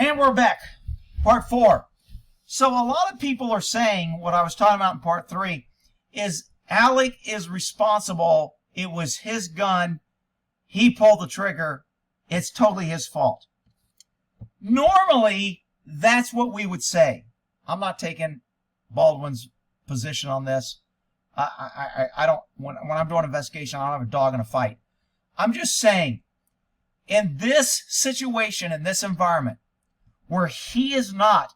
And we're back. Part 4. So a lot of people are saying what I was talking about in part 3 is Alec is responsible. It was his gun. He pulled the trigger. It's totally his fault. Normally, that's what we would say. I'm not taking Baldwin's position on this. I don't, when I'm doing an investigation, I don't have a dog in a fight. I'm just saying, in this situation, in this environment, where he is not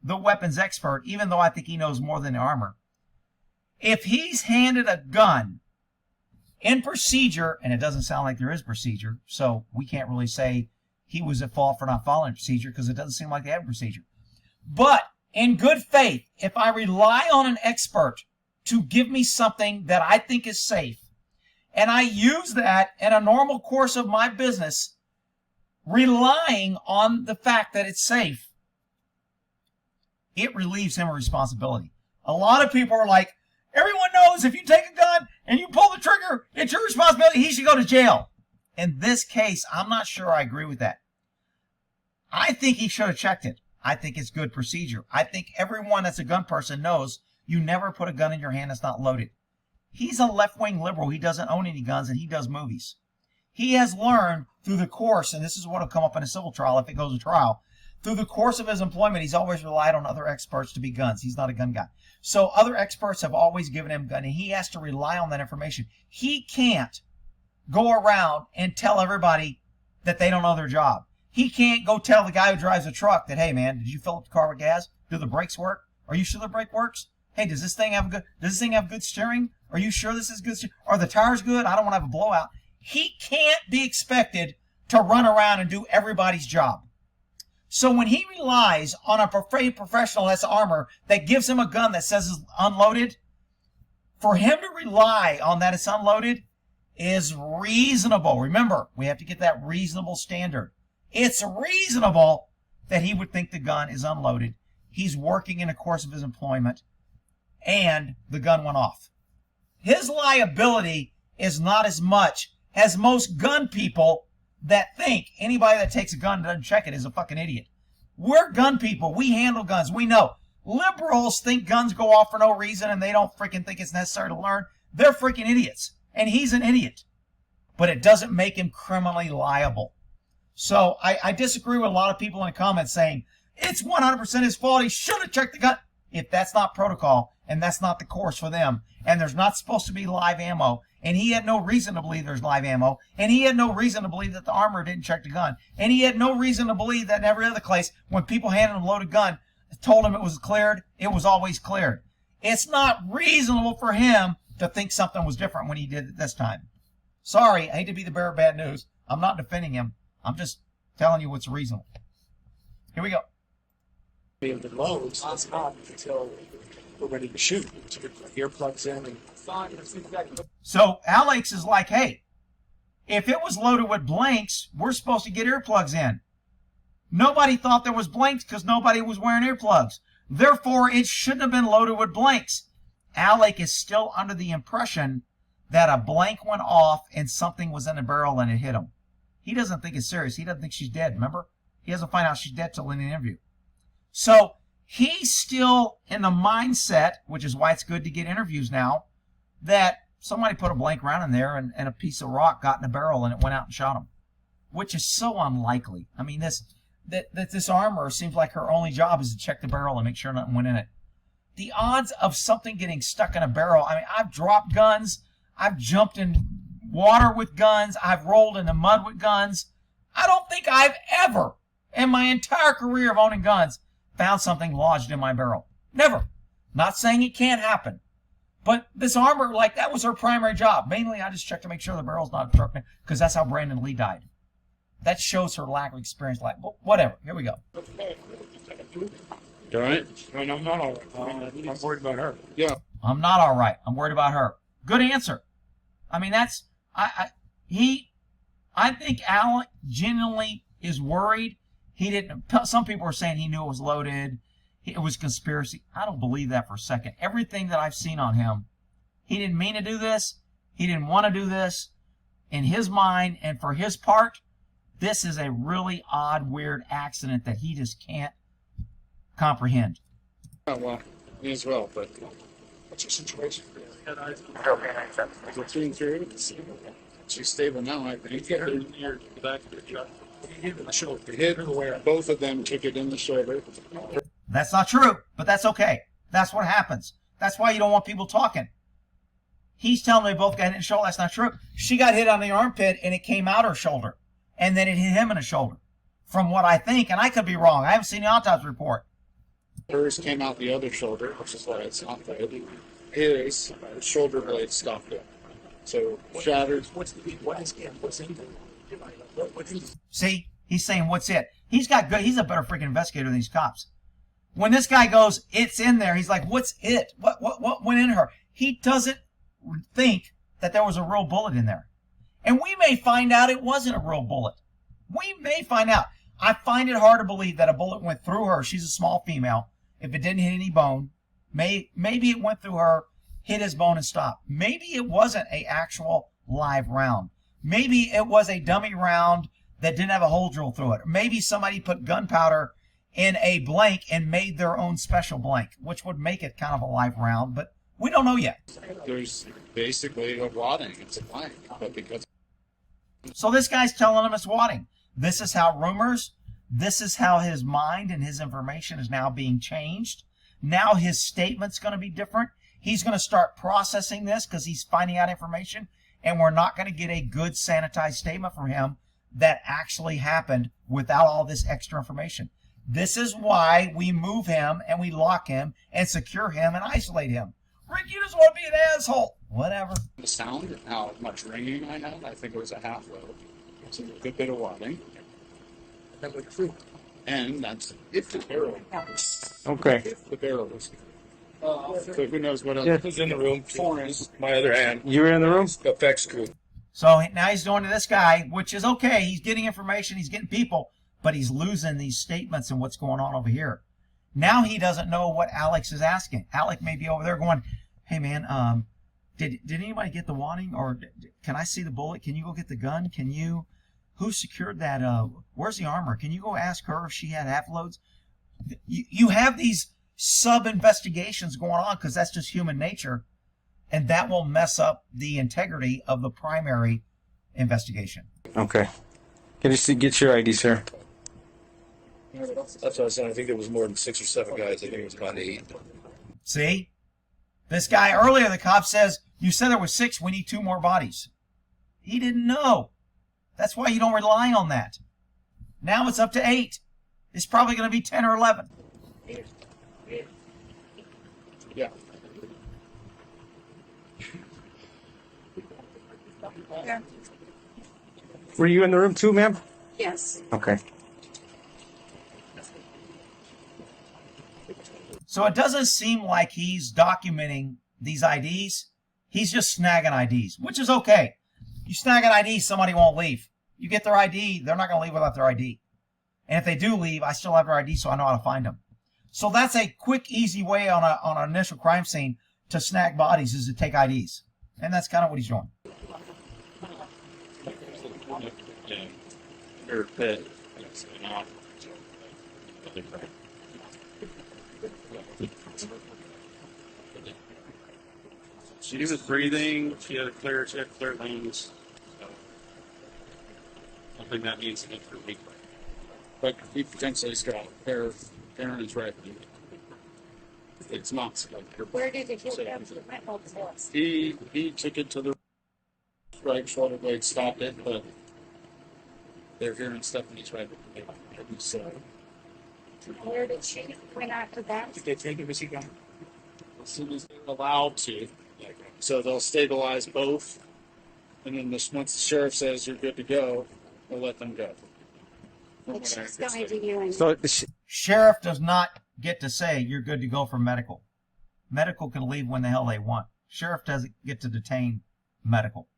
the weapons expert, even though I think he knows more than the armor, if he's handed a gun in procedure, and it doesn't sound like there is procedure, so we can't really say he was at fault for not following procedure because it doesn't seem like they have a procedure. But in good faith, if I rely on an expert to give me something that I think is safe, and I use that in a normal course of my business, relying on the fact that it's safe, it relieves him of responsibility. A lot of people are like, everyone knows if you take a gun and you pull the trigger, it's your responsibility. He should go to jail. In this case, I'm not sure I agree with that. I think he should have checked it. I think it's good procedure. I think everyone that's a gun person knows you never put a gun in your hand that's not loaded. He's a left-wing liberal. He doesn't own any guns, and he does movies. He has learned through the course, and this is what will come up in a civil trial if it goes to trial, through the course of his employment, he's always relied on other experts to be guns. He's not a gun guy. So other experts have always given him a gun, and he has to rely on that information. He can't go around and tell everybody that they don't know their job. He can't go tell the guy who drives a truck that, hey, man, did you fill up the car with gas? Do the brakes work? Are you sure the brake works? Hey, does this thing have good steering? Are you sure this is good steering? Are the tires good? I don't want to have a blowout. He can't be expected to run around and do everybody's job. So when he relies on a professional that's armor that gives him a gun that says it's unloaded, for him to rely on that it's unloaded is reasonable. Remember, we have to get that reasonable standard. It's reasonable that he would think the gun is unloaded. He's working in the course of his employment, and the gun went off. His liability is not as much as most gun people that think anybody that takes a gun and doesn't check it is a fucking idiot. We're gun people. We handle guns. We know. Liberals think guns go off for no reason and they don't freaking think it's necessary to learn. They're freaking idiots. And he's an idiot. But it doesn't make him criminally liable. So I disagree with a lot of people in the comments saying, it's 100% his fault. He should have checked the gun. If that's not protocol and that's not the course for them, and there's not supposed to be live ammo, and he had no reason to believe there's live ammo, and he had no reason to believe that the armor didn't check the gun, and he had no reason to believe that in every other case, when people handed him a loaded gun, told him it was cleared, it was always cleared. It's not reasonable for him to think something was different when he did it this time. Sorry, I hate to be the bearer of bad news. I'm not defending him. I'm just telling you what's reasonable. Here we go. Being the loads, it's not until we're ready to shoot. To get earplugs in and so Alex is like, hey, if it was loaded with blanks, we're supposed to get earplugs in. Nobody thought there was blanks because nobody was wearing earplugs. Therefore, it shouldn't have been loaded with blanks. Alec is still under the impression that a blank went off and something was in the barrel and it hit him. He doesn't think it's serious. He doesn't think she's dead, remember? He doesn't find out she's dead till in the interview. So he's still in the mindset, which is why it's good to get interviews now, that somebody put a blank round in there and a piece of rock got in the barrel and it went out and shot him, which is so unlikely. I mean, this armor seems like her only job is to check the barrel and make sure nothing went in it. The odds of something getting stuck in a barrel, I mean, I've dropped guns, I've jumped in water with guns, I've rolled in the mud with guns. I don't think I've ever, in my entire career of owning guns, found something lodged in my barrel. Never. Not saying it can't happen. But this armor, like, that was her primary job. Mainly, I just checked to make sure the barrel's not obstructing, because that's how Brandon Lee died. That shows her lack of experience. Like, whatever. Here we go. You all right? No, I'm not all right. I'm worried about her. Yeah. I'm not all right. I'm worried about her. Good answer. I mean, that's... I think Alec genuinely is worried. He didn't... Some people are saying he knew it was loaded. It was conspiracy. I don't believe that for a second. Everything that I've seen on him, he didn't mean to do this. He didn't want to do this. In his mind and for his part, This is a really odd, weird accident that he just can't comprehend. Oh, well, me as well, but What's your situation? the 3 and 3, she's stable now, I think. Get her near the back of the truck. You hit her in the shoulder. They hit her where both of them took it in the shoulder. That's not true, but that's okay. That's what happens. That's why you don't want people talking. He's telling me both got hit in the shoulder. That's not true. She got hit on the armpit and it came out her shoulder. And then it hit him in the shoulder. From what I think, and I could be wrong. I haven't seen the autopsy report. Hers came out the other shoulder, which is why it's not good. His shoulder blade stopped it. So shattered. What's in there? What is See, he's saying, what's it? He's a better freaking investigator than these cops. When this guy goes, it's in there, he's like, what's it? What went in her? He doesn't think that there was a real bullet in there. And we may find out it wasn't a real bullet. We may find out. I find it hard to believe that a bullet went through her. She's a small female. If it didn't hit any bone, maybe it went through her, hit his bone and stopped. Maybe it wasn't an actual live round. Maybe it was a dummy round that didn't have a hole drilled through it. Maybe somebody put gunpowder in a blank and made their own special blank, which would make it kind of a live round, but we don't know yet. There's basically a wadding. It's a blank, but because. So this guy's telling him it's wadding. This is how this is how his mind and his information is now being changed. Now his statement's going to be different. He's going to start processing this because he's finding out information, and we're not going to get a good sanitized statement from him that actually happened without all this extra information. This is why we move him and we lock him and secure him and isolate him. Rick, you just want to be an asshole. Whatever. The sound and how much ringing I had, I think it was a half load. So a good bit of wadding. that with fruit? And that's if the barrel. Okay. If the barrel was. So who knows what else? Yeah. Who's in the room? Foreigners. My other hand. You were in the room? Effects crew. So now he's going to this guy, which is okay. He's getting information. He's getting people, but he's losing these statements and what's going on over here. Now he doesn't know what Alex is asking. Alex may be over there going, hey, man, did anybody get the wadding? Or can I see the bullet? Can you go get the gun? Who secured that? Where's the armor? Can you go ask her if she had half loads? You have these sub-investigations going on because that's just human nature, and that will mess up the integrity of the primary investigation. Okay. Can you get your ID, sir? That's what I said. I think there was more than 6 or 7 guys. I think it was about 8. See? This guy earlier, the cop says, you said there was 6, we need 2 more bodies. He didn't know. That's why you don't rely on that. Now it's up to 8. It's probably going to be 10 or 11. Yeah. Were you in the room too, ma'am? Yes. Okay. So it doesn't seem like he's documenting these IDs. He's just snagging IDs, which is okay. You snag an ID, somebody won't leave. You get their ID, they're not going to leave without their ID. And if they do leave, I still have their ID, so I know how to find them. So that's a quick, easy way on an initial crime scene to snag bodies is to take IDs. And that's kind of what he's doing. Or pit. She was breathing. She had clear lungs. So I think that means an for week. But he potentially has got Aaron is right. It's not. Where did it hit from? My fault was. He took it to the right shoulder blade, stopped it, but they're hearing Stephanie's right. So Where did she went after that? Did they take it? Was he gone? as soon as they're allowed to, so they'll stabilize both, and then once the sheriff says you're good to go, they'll let them go. But she's going to you. So, Sheriff does not get to say you're good to go for medical. Medical can leave when the hell they want. Sheriff doesn't get to detain medical.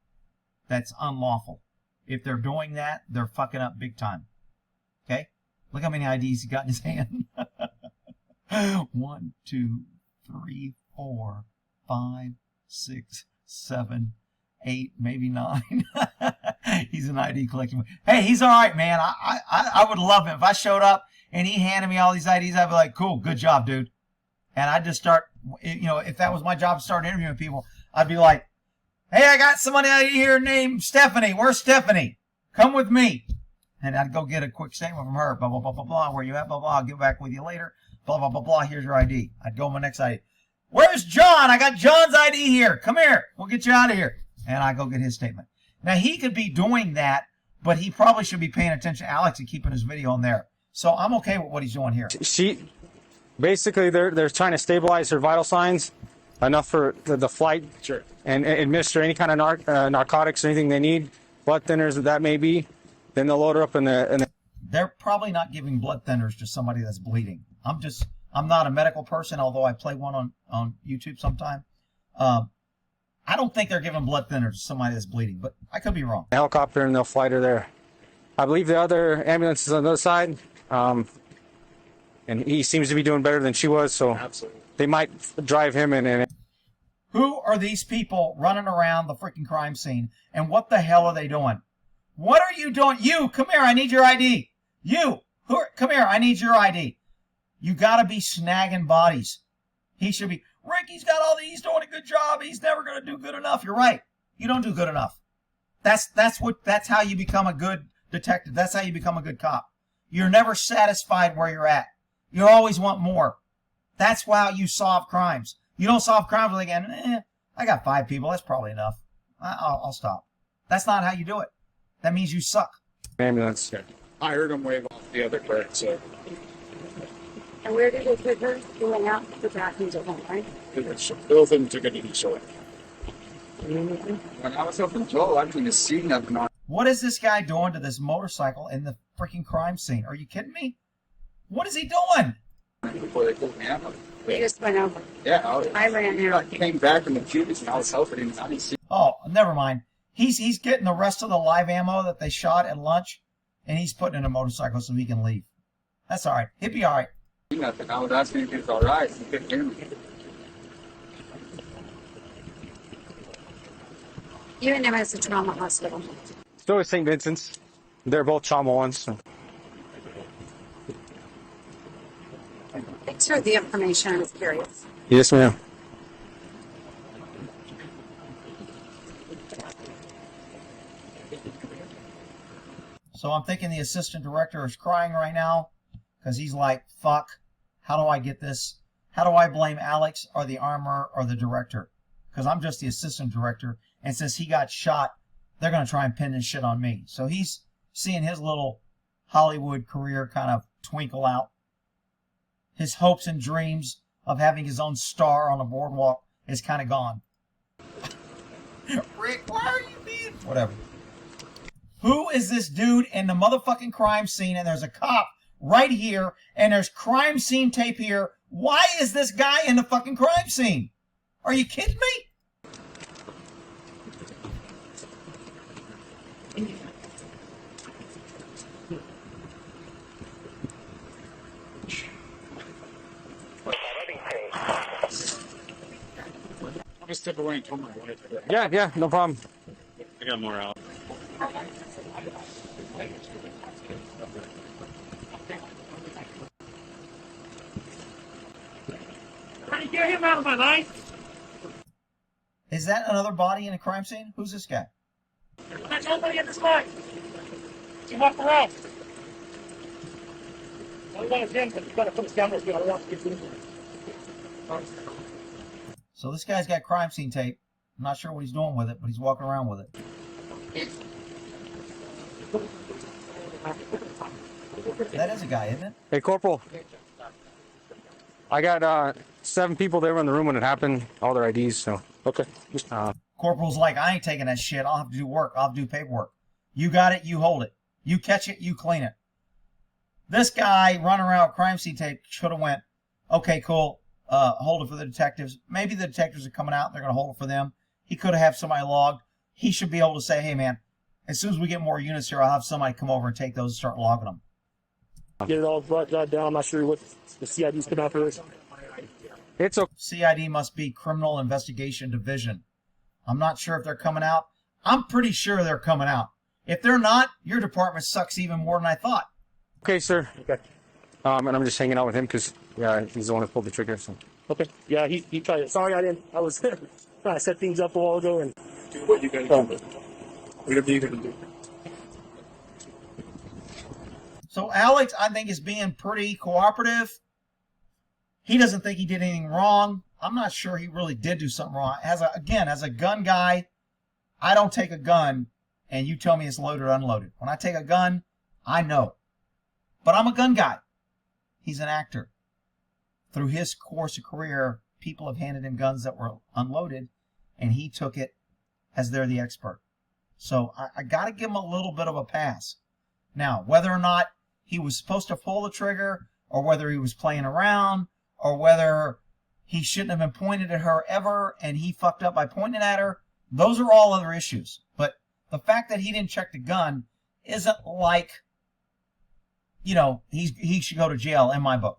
That's unlawful. If they're doing that, they're fucking up big time. Okay? Look how many IDs he got in his hand. 1, 2, 3, 4, 5, 6, 7, 8, maybe 9. He's an ID collection. Hey, he's all right, man. I would love him if I showed up and he handed me all these IDs. I'd be like, cool, good job, dude. And I'd just start, you know, if that was my job to start interviewing people, I'd be like, hey, I got somebody out here named Stephanie. Where's Stephanie? Come with me. And I'd go get a quick statement from her. Blah, blah, blah, blah, blah. Where you at? Blah, blah. I'll get back with you later. Blah, blah, blah, blah. Here's your ID. I'd go my next ID. Where's John? I got John's ID here. Come here. We'll get you out of here. And I go get his statement. Now, he could be doing that, but he probably should be paying attention to Alex and keeping his video on there. So I'm okay with what he's doing here. Basically, they're trying to stabilize her vital signs enough for the flight. Sure. And administer any kind of narcotics or anything they need, blood thinners that may be. Then they'll load her up in the. They're probably not giving blood thinners to somebody that's bleeding. I'm not a medical person, although I play one on YouTube sometime. I don't think they're giving blood thinners to somebody that's bleeding, but I could be wrong. Helicopter, and they'll flight her there. I believe the other ambulance is on the other side, and he seems to be doing better than she was, so Absolutely. they might drive him in. Who are these people running around the freaking crime scene, and what the hell are they doing? What are you doing? You, come here, I need your ID. You, come here, I need your ID. You gotta be snagging bodies. He should be, Ricky's got all these, he's doing a good job, he's never gonna do good enough. You're right. You don't do good enough. That's how you become a good detective. That's how you become a good cop. You're never satisfied where you're at. You always want more. That's how you solve crimes. You don't solve crimes like, I got 5 people, that's probably enough. I'll stop. That's not how you do it. That means you suck. Ambulance. I heard him wave off the other clerk, so And where did they put her? They went out to the bathroom to home, right? both of them took it to short. When I was helping Joel, I couldn't see nothing on. What is this guy doing to this motorcycle in the freaking crime scene? Are you kidding me? What is he doing? Before they pulled me out. We just went over. Yeah, I ran out. I came back from the Cubans and I was helping him. I didn't see Oh, never mind. He's getting the rest of the live ammo that they shot at lunch, and he's putting in a motorcycle so he can leave. That's all right. He'll be all right. nothing. I was asking if he was all right. He couldn't hear me. You and him as a trauma hospital. Still at St. Vincent's. They're both trauma ones. So. Thanks for the information. I was curious. Yes, ma'am. So I'm thinking the assistant director is crying right now because he's like, fuck, how do I get this? How do I blame Alex or the armorer or the director? Because I'm just the assistant director. And since he got shot, they're going to try and pin this shit on me. So he's seeing his little Hollywood career kind of twinkle out. His hopes and dreams of having his own star on the boardwalk is kind of gone. Rick, why are you being... Whatever. Who is this dude in the motherfucking crime scene? And there's a cop right here, and there's crime scene tape here. Why is this guy in the fucking crime scene? Are you kidding me? I'm gonna step away and tell my wife. Yeah, no problem. I got more out. Get him out of my life! Is that another body in a crime scene? Who's this guy? There's nobody in this line! He walked around. I want his hand, but he's gotta put his camera here. I want to get in. So this guy's got crime scene tape. I'm not sure what he's doing with it, but he's walking around with it. That is a guy, isn't it? Hey, Corporal. I got 7 people there in the room when it happened. All their IDs, so. Okay. Corporal's like, I ain't taking that shit. I'll have to do work. I'll have to do paperwork. You got it, you hold it. You catch it, you clean it. This guy running around with crime scene tape should have went, okay, cool, hold it for the detectives. Maybe the detectives are coming out, they're going to hold it for them. He could have somebody logged. He should be able to say, hey, man, as soon as we get more units here, I'll have somebody come over and take those and start logging them. Get it all brought down. I'm not sure what the CID's come out for this. It's okay. CID must be Criminal Investigation Division. I'm not sure if they're coming out. I'm pretty sure they're coming out. If they're not, your department sucks even more than I thought. Okay, sir. Okay. And I'm just hanging out with him because, yeah, he's the one who pulled the trigger. So. Okay. Yeah, he tried it. Sorry, I didn't. I was I set things up a while ago and Do what you gotta do. Whatever you gotta do. So Alex, I think, is being pretty cooperative. He doesn't think he did anything wrong. I'm not sure he really did do something wrong. As a gun guy, I don't take a gun and you tell me it's loaded or unloaded. When I take a gun, I know. But I'm a gun guy. He's an actor. Through his course of career, people have handed him guns that were unloaded, and he took it as they're the expert. So I got to give him a little bit of a pass. Now, whether or not he was supposed to pull the trigger, or whether he was playing around, or whether he shouldn't have been pointed at her ever, and he fucked up by pointing at her, those are all other issues. But the fact that he didn't check the gun isn't like, you know, he should go to jail in my book.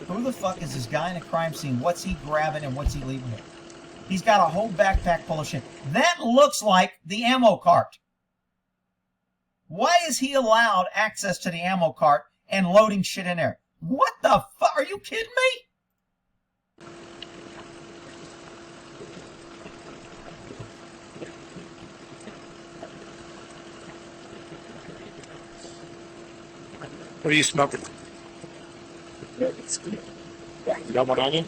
Who the fuck is this guy in a crime scene? What's he grabbing and what's he leaving it? He's got a whole backpack full of shit. That looks like the ammo cart. Why is he allowed access to the ammo cart and loading shit in there? What the fuck? Are you kidding me? what are you smoking? You got one on you?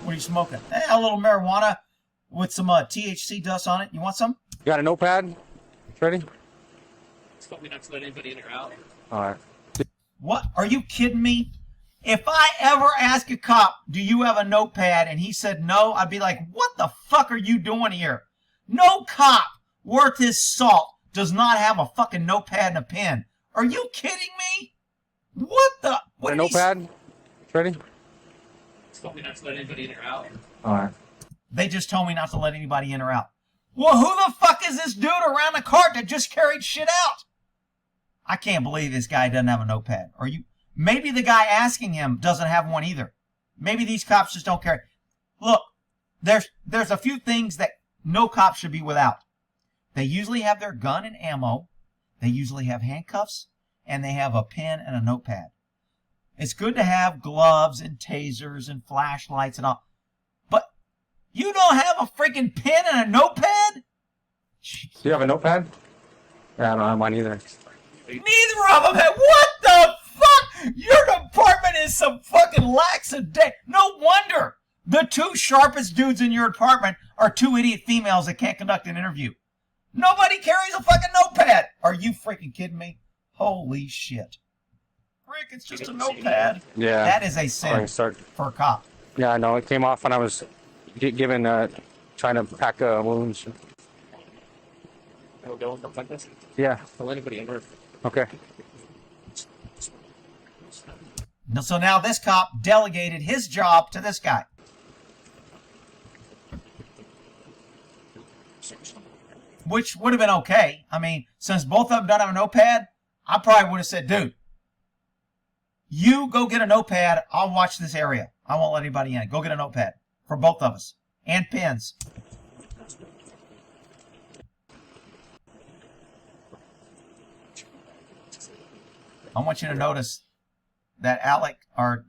What are you smoking? A little marijuana with some THC dust on it. You want some? You got a notepad? Ready? Told me not to let anybody in or out. All right. What? Are you kidding me? If I ever ask a cop, do you have a notepad, and he said no, I'd be like, what the fuck are you doing here? No cop worth his salt does not have a fucking notepad and a pen. Are you kidding me? What the? What A notepad? Ready? Told me not to let anybody in or out. All right. They just told me not to let anybody in or out. Well, who the fuck is this dude around the cart that just carried shit out? I can't believe this guy doesn't have a notepad. Or you? Maybe the guy asking him doesn't have one either. Maybe these cops just don't care. Look, there's a few things that no cop should be without. They usually have their gun and ammo. They usually have handcuffs, and they have a pen and a notepad. It's good to have gloves and tasers and flashlights and all. But you don't have a freaking pen and a notepad? Do you have a notepad? Yeah, I don't have mine either. Neither of them have. What the fuck? Your department is some fucking lax-a-day. No wonder the two sharpest dudes in your department are two idiot females that can't conduct an interview. Nobody carries a fucking notepad. Are you freaking kidding me? Holy shit. Rick, it's just a notepad. Yeah. That is a sin for a cop. Yeah, I know. It came off when I was given, trying to pack wounds. I'll go and something like this. Yeah. Don't let anybody in or Okay. So now this cop delegated his job to this guy. Which would have been okay. I mean, since both of them don't have a notepad, I probably would have said, dude, you go get a notepad. I'll watch this area. I won't let anybody in. Go get a notepad for both of us. And pens. I want you to notice that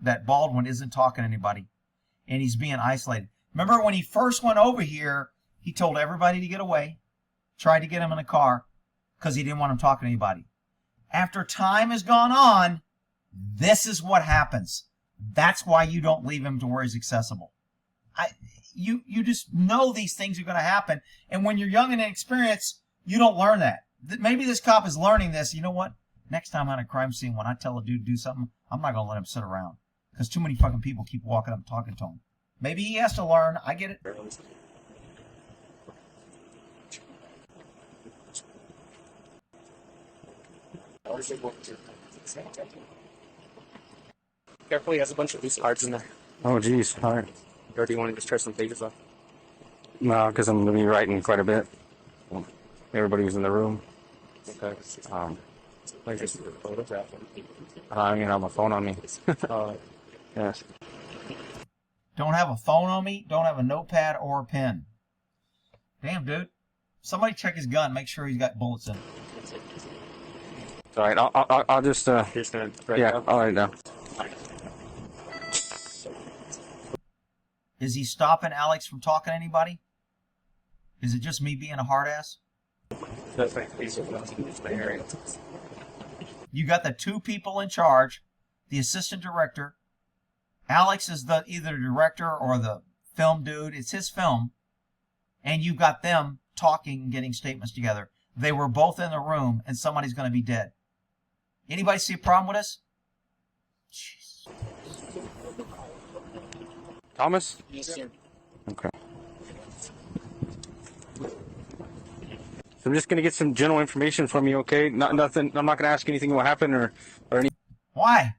that Baldwin isn't talking to anybody. And he's being isolated. Remember when he first went over here, he told everybody to get away. Tried to get him in a car because he didn't want him talking to anybody. After time has gone on, this is what happens. That's why you don't leave him to where he's accessible. You just know these things are going to happen. And when you're young and inexperienced, you don't learn that. Maybe this cop is learning this. You know what? Next time on a crime scene, when I tell a dude to do something, I'm not going to let him sit around. Because too many fucking people keep walking up and talking to him. Maybe he has to learn. I get it. Careful, he has a bunch of loose cards in there. Oh, geez. All right. Or do you want to just tear some pages off? No, because I'm going to be writing quite a bit. Everybody was in the room. Okay. Like just photograph them. I mean, I have my phone on me. Yes. Don't have a phone on me. Don't have a notepad or a pen. Damn, dude. Somebody check his gun. Make sure he's got bullets in it. All right, I'll just Just gonna write yeah, down. I'll write it down. Is he stopping Alex from talking to anybody? Is it just me being a hard ass? That's like piece of the area. You got the two people in charge, the assistant director. Alex is the either director or the film dude. It's his film. And you got them talking and getting statements together. They were both in the room, and somebody's going to be dead. Anybody see a problem with this? Jeez. Thomas? Yes, sir. Okay. So I'm just gonna get some general information from you, okay? Nothing. I'm not gonna ask anything what happened or any. Why?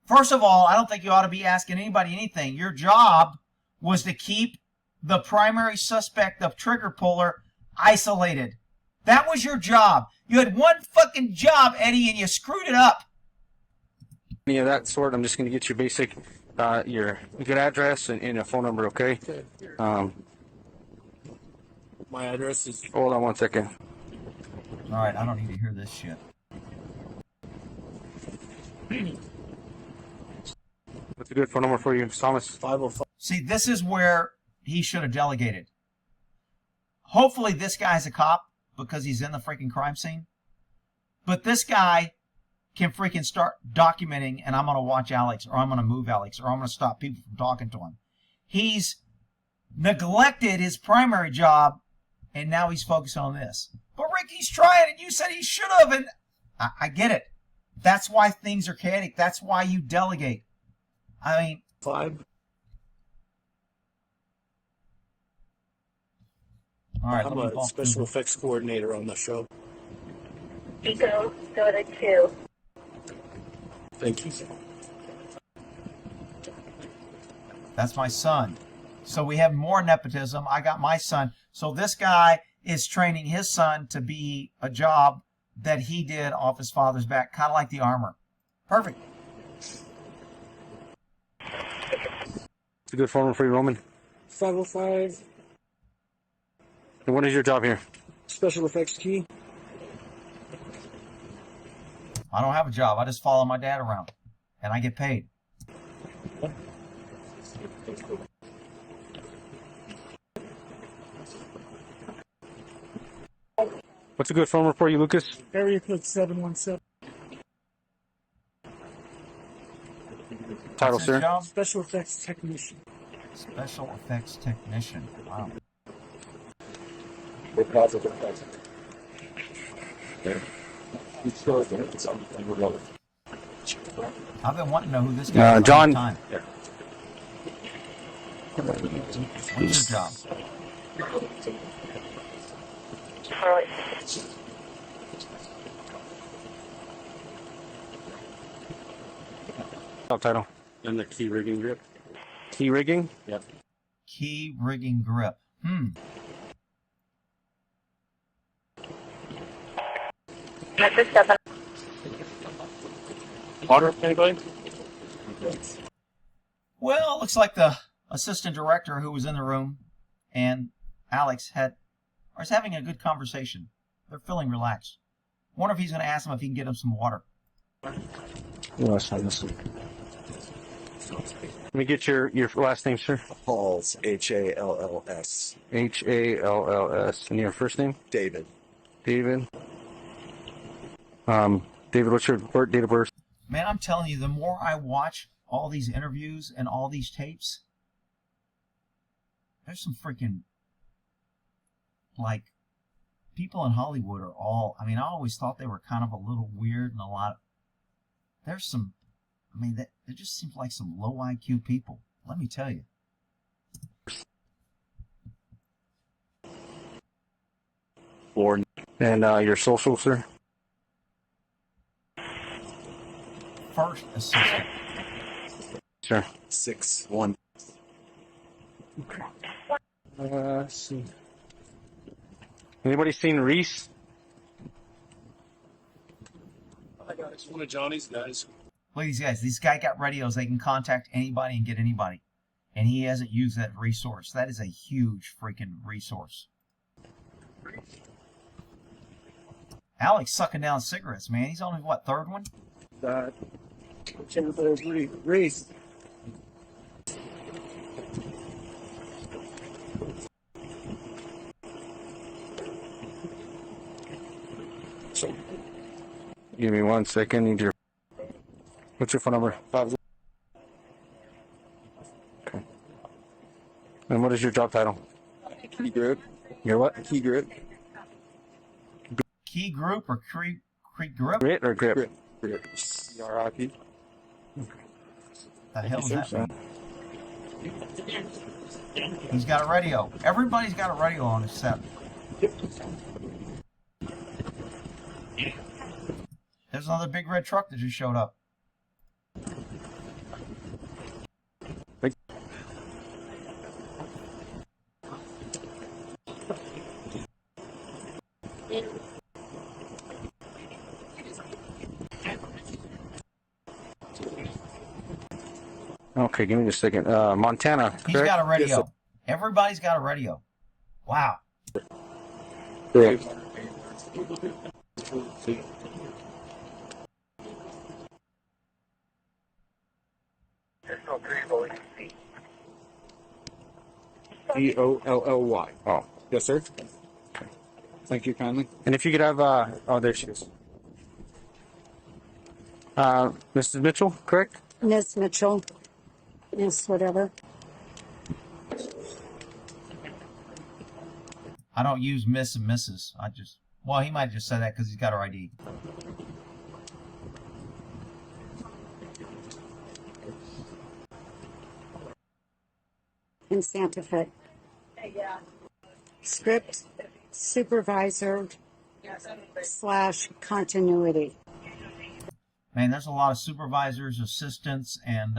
First of all, I don't think you ought to be asking anybody anything. Your job was to keep the primary suspect, the trigger puller, isolated. That was your job. You had one fucking job, Eddie, and you screwed it up. Any of that sort. I'm just gonna get your basic, your good address and a phone number, okay? My address is Hold on one second. All right, I don't need to hear this shit. What's a good phone number for you, Thomas? 505. See, this is where he should have delegated. Hopefully this guy's a cop because he's in the freaking crime scene. But this guy can freaking start documenting, and I'm going to watch Alex, or I'm going to move Alex, or I'm going to stop people from talking to him. He's neglected his primary job, and now he's focused on this. But Ricky's trying, and you said he should have, and I get it. That's why things are chaotic. That's why you delegate. I mean, 5. all right. I'm a special effects coordinator on the show. Go to 2. Thank you. That's my son. So we have more nepotism. I got my son. So this guy is training his son to be a job that he did off his father's back, kind of like the armor. Perfect. It's a good phone number for you, Roman. 505. And what is your job here? Special effects key. I don't have a job. I just follow my dad around, and I get paid. What's a good phone number for you, Lucas? Area code 717. Title, What's his sir. job? Special effects technician. Special effects technician. Wow. I've been wanting to know who this guy is. for a John. long time. What's your job? Job title. And the key rigging grip. Key rigging. Yep. Key rigging grip. Mr. 7. Water, anybody? Well, it looks like the assistant director who was in the room and Alex is having a good conversation. They're feeling relaxed. Wonder if he's going to ask him if he can get him some water. Let me get your last name, sir. Halls, Halls. Halls. And your first name? David. David. David, what's your date of birth? Man, I'm telling you, the more I watch all these interviews and all these tapes, there's some freaking, like, people in Hollywood are all, I mean, I always thought they were kind of a little weird and a lot, there's some, I mean, it just seems like some low IQ people. Let me tell you. Born And your social, sir? First assistant. Sure. 6'1". Let's see. Anybody seen Reese? It's one of Johnny's guys. Look at these guys. These guys got radios. They can contact anybody and get anybody. and he hasn't used that resource. That is a huge freaking resource. Alex sucking down cigarettes, man. He's on his, what, third one? Reese. Give me 1 second. Need your. What's your phone number? 50. Okay. And what is your job title? Key group. Your what? Key group. Key group or Creek group? Grit or grip? Grip. Grip. CRIP. The hell does that mean? He's got a radio. Everybody's got a radio on his set. There's another big red truck that just showed up. Okay, give me just a second. Montana. He's correct? got a radio. Yes, Everybody's got a radio. Wow. Correct. DOLLY. Oh. Yes, sir. Thank you kindly. And if you could have, oh, there she is. Mrs. Mitchell, correct? Miss Mitchell. Miss whatever. I don't use Miss and Mrs. I just, well, he might just say that because he's got her ID. In Santa Fe. Script supervisor / continuity. Man, there's a lot of supervisors, assistants, and,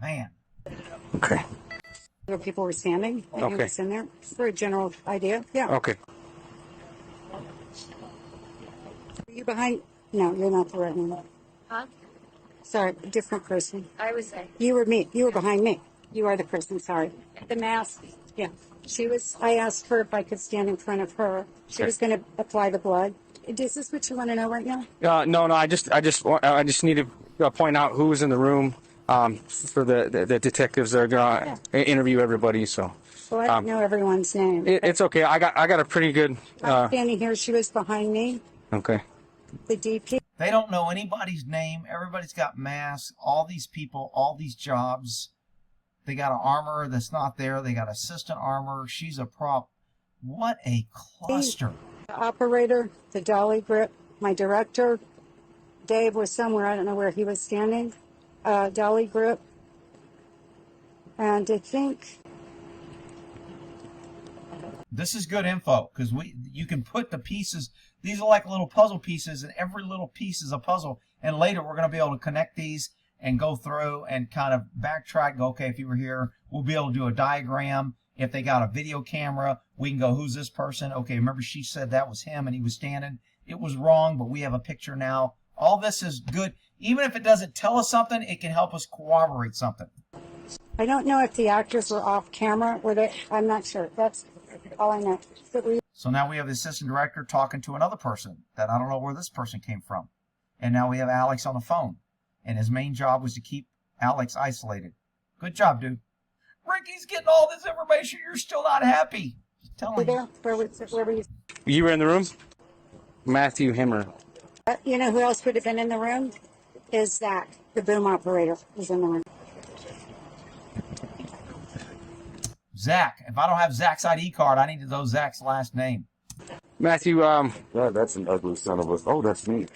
man. Okay. Where people were standing and he Okay. was in there for a general idea. Yeah. Okay. Are you behind? No, you're not the right one. Huh? Sorry, different person. I was saying. You were me. You were behind me. You are the person. Sorry. The mask. Yeah. She was. I asked her if I could stand in front of her. She Okay. was going to apply the blood. Is this what you want to know right now? No. I just need to point out who was in the room for the detectives that are going to interview everybody. So Well, I don't know everyone's name. it's okay. I got a pretty good. I'm standing here. She was behind me. Okay. The DP. They don't know anybody's name. Everybody's got masks. All these people, all these jobs. They got an armorer that's not there. They got assistant armorer. She's a prop. What a cluster. The operator, the dolly grip, my director, Dave was somewhere, I don't know where he was standing, dolly grip, and I think, This is good info because you can put the pieces. These are like little puzzle pieces, and every little piece is a puzzle. And later we're going to be able to connect these and go through and kind of backtrack. Go, okay, if you were here, we'll be able to do a diagram. If they got a video camera, we can go, who's this person? Okay, remember she said that was him and he was standing. It was wrong, but we have a picture now. All this is good. Even if it doesn't tell us something, it can help us corroborate something. I don't know if the actors were off camera or they, I'm not sure. That's all I know. But So now we have the assistant director talking to another person that I don't know where this person came from. And now we have Alex on the phone. And his main job was to keep Alex isolated. Good job, dude. Ricky's getting all this information. You're still not happy. Just telling you. there, where were you? You were in the room? Matthew Himmer. You know who else would have been in the room? Is Zach, the boom operator, was in the room. Zach. If I don't have Zach's ID card, I need to know Zach's last name. Matthew, Yeah, that's an ugly son of a. Oh, that's me.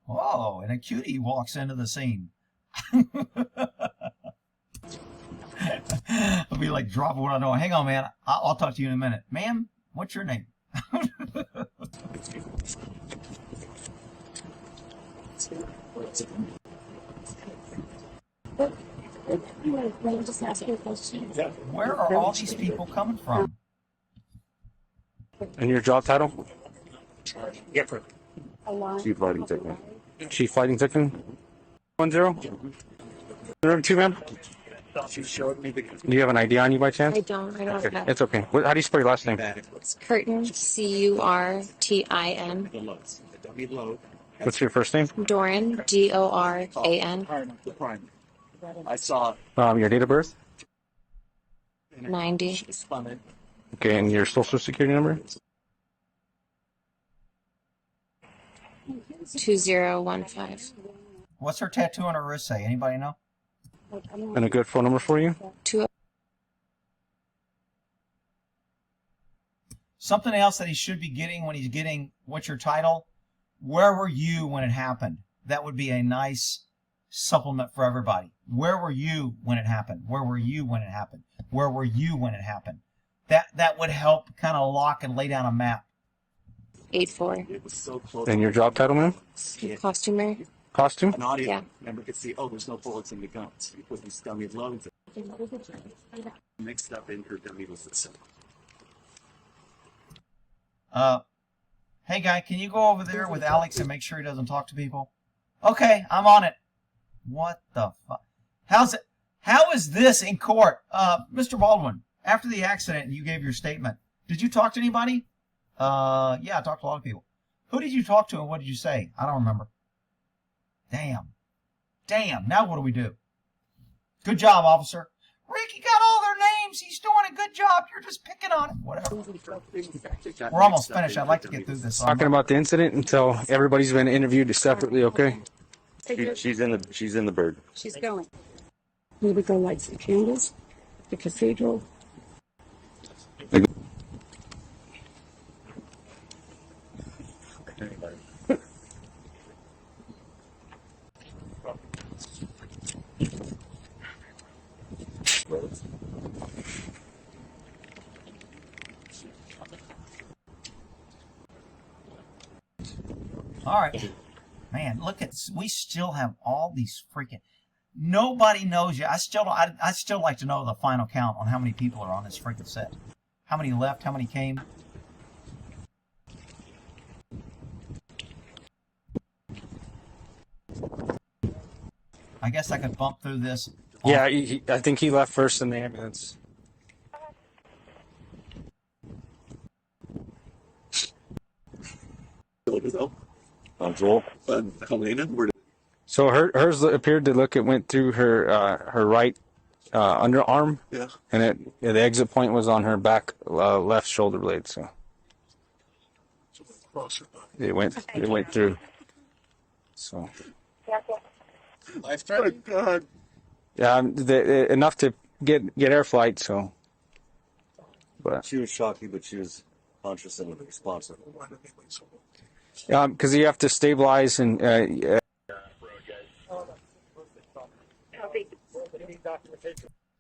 Oh, and a cutie walks into the scene. I'll be like, drop what I know. Hang on, man. I'll talk to you in a minute. Ma'am, what's your name? Let me just ask you a question. Where are all these people coming from? And your job title? Different. Chief lighting technician. Chief Lighting Technician. 10. Room 2, ma'am. She showed me the Do you have an ID on you by chance? I don't Okay, have it's okay. How do you spell your last name? Curtin, Curtin. the loads, the dummy load, What's your first name? Doran, Doran. the prime. I saw Your date of birth? 90. she spun it. Okay, and your social security number? 2015. What's her tattoo on her wrist say? Anybody know? And a good phone number for you? Something else that he should be getting when he's getting what's your title? Where were you when it happened? That would be a nice supplement for everybody. Where were you when it happened? Where were you when it happened? Where were you when it happened? That would help kind of lock and lay down a map. 84. It was so close. And your job title, ma'am? Costumer. Costume? An audio Yeah. member could see, oh, there's no bullets in the guns. You put these dummy loads mixed up in her dummy system. Hey guy, can you go over there with Alex and make sure he doesn't talk to people? Okay, I'm on it. What the fuck? How is this in court? Mr. Baldwin, after the accident and you gave your statement, did you talk to anybody? Yeah, I talked to a lot of people. Who did you talk to and what did you say? I don't remember. Damn, now what do we do? Good job, officer. Ricky got all their names. He's doing a good job. You're just picking on him. Whatever. We're almost finished. I'd like to get through this. Talking about the incident until everybody's been interviewed separately, okay? She's in the bird. She's going. Here we go, light some candles. The cathedral. All right. Man, look at, we still have all these freaking, nobody knows yet. I still like to know the final count on how many people are on this freaking set. How many left? How many came? I guess I could bump through this. Yeah, I think he left first in the ambulance. Joel. So hers appeared to went through her right underarm. Yeah. And the exit point was on her back left shoulder blade. So it went through. So. Life threatening. God. Yeah, enough to get air flight. So. But She was shocky, but she was conscious and responsive. because you have to stabilize and.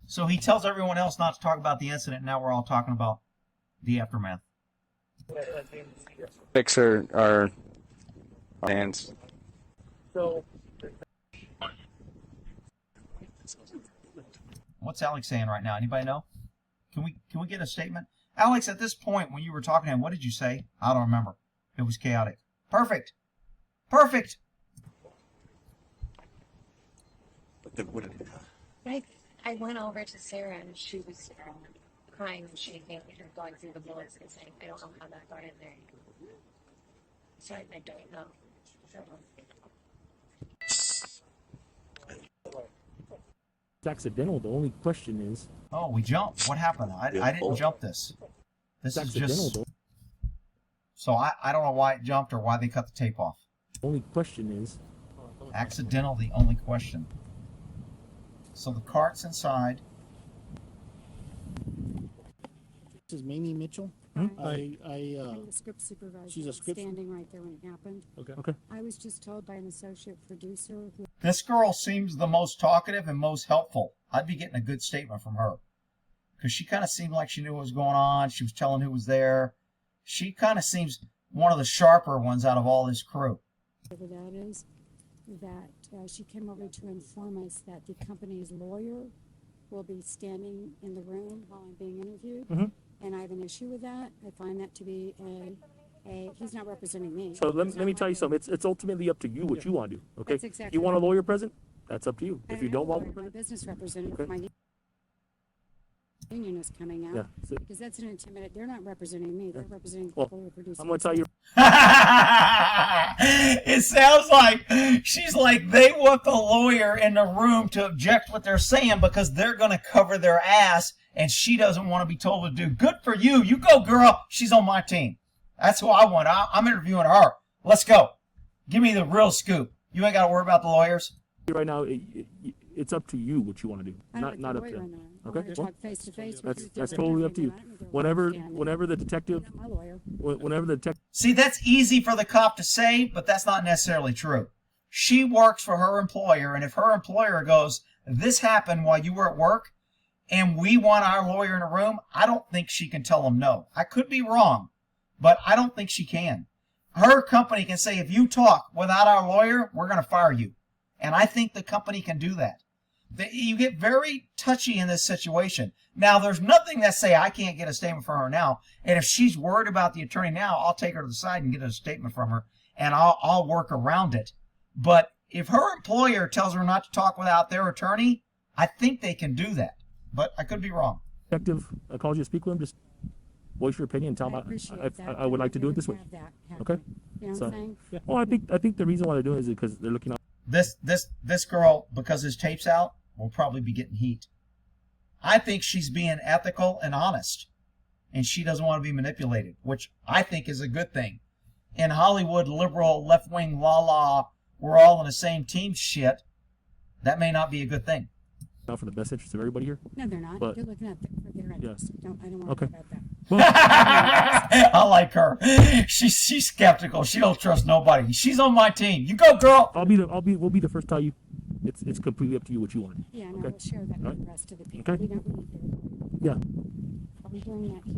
So he tells everyone else not to talk about the incident. Now we're all talking about the aftermath. Fix our hands. What's Alex saying right now? Anybody know? Can we get a statement? Alex, at this point when you were talking to him, what did you say? I don't remember. It was chaotic. Perfect. Perfect. I went over to Sarah and she was crying and shaking and going through the bullets and saying, I don't know how that got in there. So I don't know. It's accidental. The only question is. Oh, we jumped. What happened? I didn't jump this. This is just. So I don't know why it jumped or why they cut the tape off. The only question is. Accidental, the only question. So the cart's inside. This is Mamie Mitchell. Hmm? I I'm the script supervisor. she's a script- standing right there when it happened. Okay. I was just told by an associate producer who This girl seems the most talkative and most helpful. I'd be getting a good statement from her. Because she kind of seemed like she knew what was going on. She was telling who was there. She kind of seems one of the sharper ones out of all this crew. whatever that is, that she came over to inform us that the company's lawyer will be standing in the room while I'm being interviewed. Mhm. and I have an issue with that. I find that to be he's not representing me. So let me tell you something. It's ultimately up to you what you want to do. Okay. That's exactly You want a right. lawyer present? That's up to you. I If you have don't a want lawyer. one My present, business representative, okay. my union is coming out. Yeah. So, Because that's an intimidate. They're not representing me. They're representing the well, people who are producing. I'm gonna tell you. It sounds like she's like they want the lawyer in the room to object what they're saying because they're going to cover their ass and she doesn't want to be told to do. Good for you. You go, girl. She's on my team. That's who I want. I'm interviewing her. Let's go. Give me the real scoop. You ain't got to worry about the lawyers. Right now, it's up to you what you want to do. I don't Not like up the to lawyer them. on that. I Okay. want to talk face to face with you. That's totally up to you. Whenever the detective, My lawyer. whenever the detective. See, that's easy for the cop to say, but that's not necessarily true. She works for her employer, and if her employer goes, this happened while you were at work, and we want our lawyer in the room, I don't think she can tell them no. I could be wrong, but I don't think she can. Her company can say, if you talk without our lawyer, we're going to fire you. And I think the company can do that. You get very touchy in this situation. Now, there's nothing that say I can't get a statement from her now. And if she's worried about the attorney now, I'll take her to the side and get a statement from her, and I'll work around it. But if her employer tells her not to talk without their attorney, I think they can do that. But I could be wrong. Detective calls you to speak with him, just voice your opinion and tell him I would like to do it this way. Okay. You know what I'm saying? Yeah. Well, I think the reason why they're doing it is because they're looking out. This girl, because his tape's out, will probably be getting heat. I think she's being ethical and honest, and she doesn't want to be manipulated, which I think is a good thing. In Hollywood, liberal, left-wing, la-la, we're all in the same team shit, that may not be a good thing. Out for the best interest of everybody here. No, they're not. But, they're looking at their interest. Yes. I don't want to talk about that. I like her. She's skeptical. She don't trust nobody. She's on my team. You go, girl. We'll be the first to tell you. It's completely up to you what you want. Yeah, and okay? I will share that with the rest of the people. Okay. We don't need to. Yeah. Are we doing that here?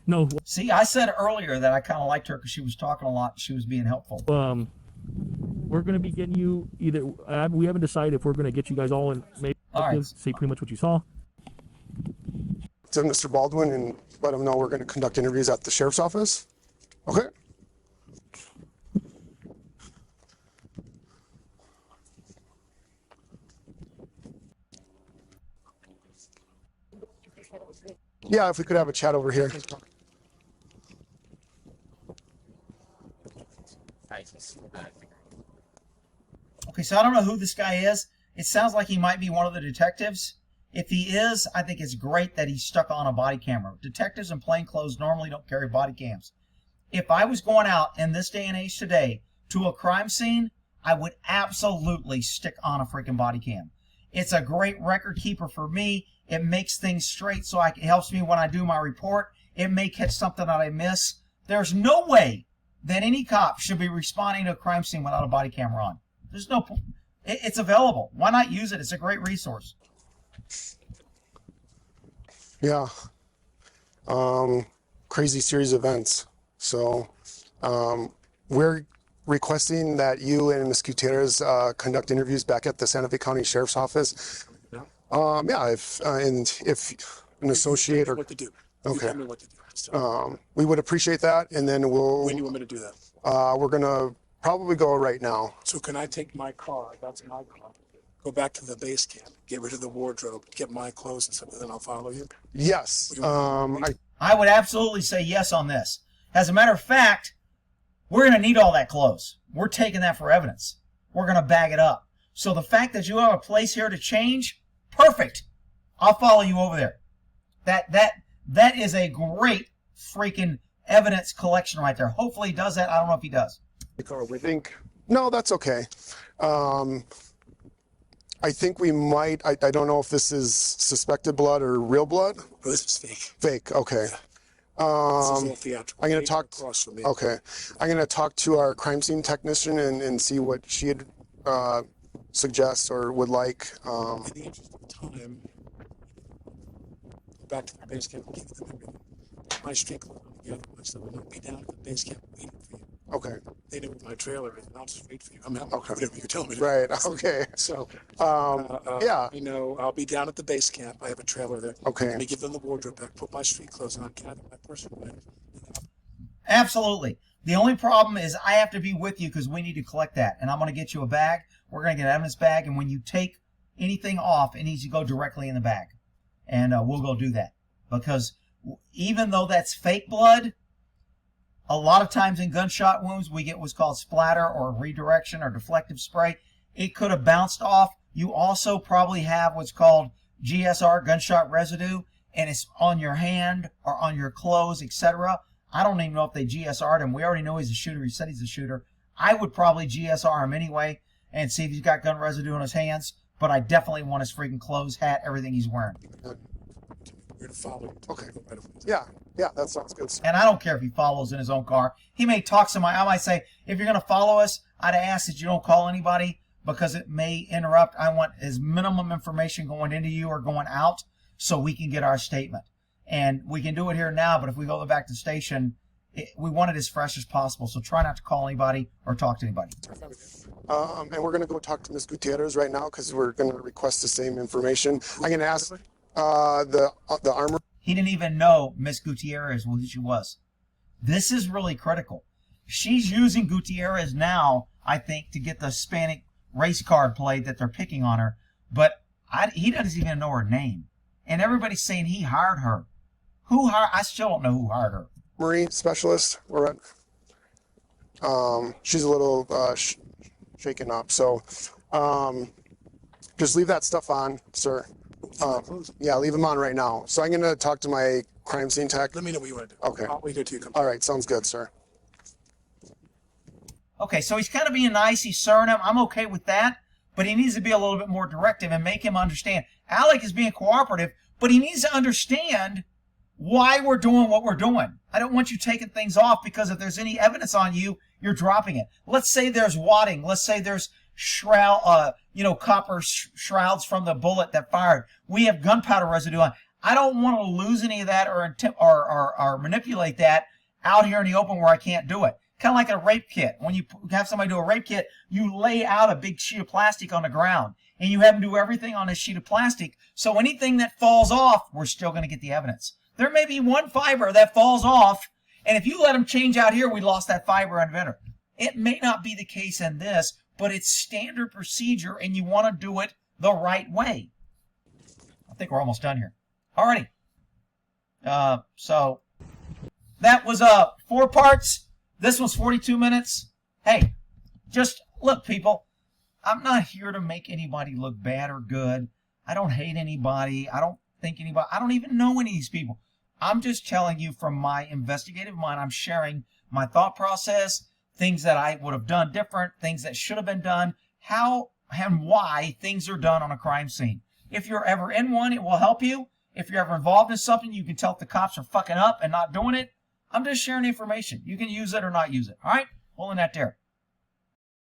No. See, I said earlier that I kind of liked her because she was talking a lot. She was being helpful. We're going to be getting you either. We haven't decided if we're going to get you guys all in. Maybe all right. Say pretty much what you saw. To Mr. Baldwin and let him know we're going to conduct interviews at the sheriff's office. Okay. Yeah, if we could have a chat over here. Okay, so I don't know who this guy is. It sounds like he might be one of the detectives. If he is, I think it's great that he's stuck on a body camera. Detectives in plain clothes normally don't carry body cams. If I was going out in this day and age today to a crime scene, I would absolutely stick on a freaking body cam. It's a great record keeper for me. It makes things straight so it helps me when I do my report. It may catch something that I miss. There's no way that any cop should be responding to a crime scene without a body camera on. There's no point. It's available. Why not use it? It's a great resource. Yeah. Crazy series of events. So we're requesting that you and Ms. Gutierrez conduct interviews back at the Santa Fe County Sheriff's Office. Yeah, if an associate or what to do. Okay. You tell me what to do. So, we would appreciate that, and then we'll. when do you want me to do that? We're gonna probably go right now. So can I take my car? That's my car. Go back to the base camp. Get rid of the wardrobe. Get my clothes and stuff. And then I'll follow you. Yes. I would absolutely say yes on this. As a matter of fact, we're going to need all that clothes. We're taking that for evidence. We're going to bag it up. So the fact that you have a place here to change, perfect. I'll follow you over there. That is a great freaking evidence collection right there. Hopefully he does that. I don't know if he does. We think no, that's okay. I think we might. I don't know if this is suspected blood or real blood. Oh, this is fake. Fake. Okay. This is all theatrical. I'm gonna talk. Across from me. Okay. I'm gonna talk to our crime scene technician and see what she'd suggest or would like. In the interest of time, go back to the base camp and give them everything. My street clothes together, so we're gonna be down at the base camp waiting for you. Okay. They know where my trailer is, and I'll just wait for you. I'm out. Okay. Whatever you tell me. Right. Okay. So, Yeah. you know, I'll be down at the base camp. I have a trailer there. Okay. Let me give them the wardrobe back, put my street clothes on, gather my personal items. Absolutely. The only problem is I have to be with you because we need to collect that. And I'm going to get you a bag. We're going to get an evidence bag. And when you take anything off, it needs to go directly in the bag. And we'll go do that. Because even though that's fake blood, a lot of times in gunshot wounds, we get what's called splatter or redirection or deflective spray. It could have bounced off. You also probably have what's called GSR, gunshot residue, and it's on your hand or on your clothes, etc. I don't even know if they GSR'd him. We already know he's a shooter. He said he's a shooter. I would probably GSR him anyway and see if he's got gun residue on his hands, but I definitely want his freaking clothes, hat, everything he's wearing. We're going to follow you. Okay. Yeah. Yeah, that sounds good. And I don't care if he follows in his own car. He may talk to I might say, if you're going to follow us, I'd ask that you don't call anybody because it may interrupt. I want as minimum information going into you or going out so we can get our statement. And we can do it here now, but if we go back to the station, we want it as fresh as possible. So try not to call anybody or talk to anybody. And we're going to go talk to Ms. Gutierrez right now because we're going to request the same information. I'm going to ask the armor. He didn't even know Miss Gutierrez who she was. This is really critical. She's using Gutierrez now, I think, to get the Hispanic race card played that they're picking on her. But he doesn't even know her name. And everybody's saying he hired her. Who hired? I still don't know who hired her. Marine specialist. We're at. She's a little shaken up. So just leave that stuff on, sir. Yeah, leave them on right now. So I'm going to talk to my crime scene tech. Let me know what you want to do. Okay. I'll wait here till you come. All right, sounds good, sir. Okay, so he's kind of being nice. He's serving him. I'm okay with that. But he needs to be a little bit more directive and make him understand. Alec is being cooperative, but he needs to understand why we're doing what we're doing. I don't want you taking things off because if there's any evidence on you, you're dropping it. Let's say there's wadding. Let's say there's shroud, copper shrouds from the bullet that fired. We have gunpowder residue on. I don't want to lose any of that or manipulate that out here in the open where I can't do it. Kind of like a rape kit. When you have somebody do a rape kit, you lay out a big sheet of plastic on the ground and you have them do everything on this sheet of plastic. So anything that falls off, we're still going to get the evidence. There may be one fiber that falls off, and if you let them change out here, we lost that fiber on vendor. It may not be the case in this, but it's standard procedure, and you want to do it the right way. I think we're almost done here. Alrighty. So that was 4 parts. This was 42 minutes. Hey, just look, people. I'm not here to make anybody look bad or good. I don't hate anybody. I don't think anybody. I don't even know any of these people. I'm just telling you from my investigative mind. I'm sharing my thought process, things that I would have done different, things that should have been done, how and why things are done on a crime scene. If you're ever in one, it will help you. If you're ever involved in something, you can tell if the cops are fucking up and not doing it. I'm just sharing information. You can use it or not use it. All right? Well, in that there.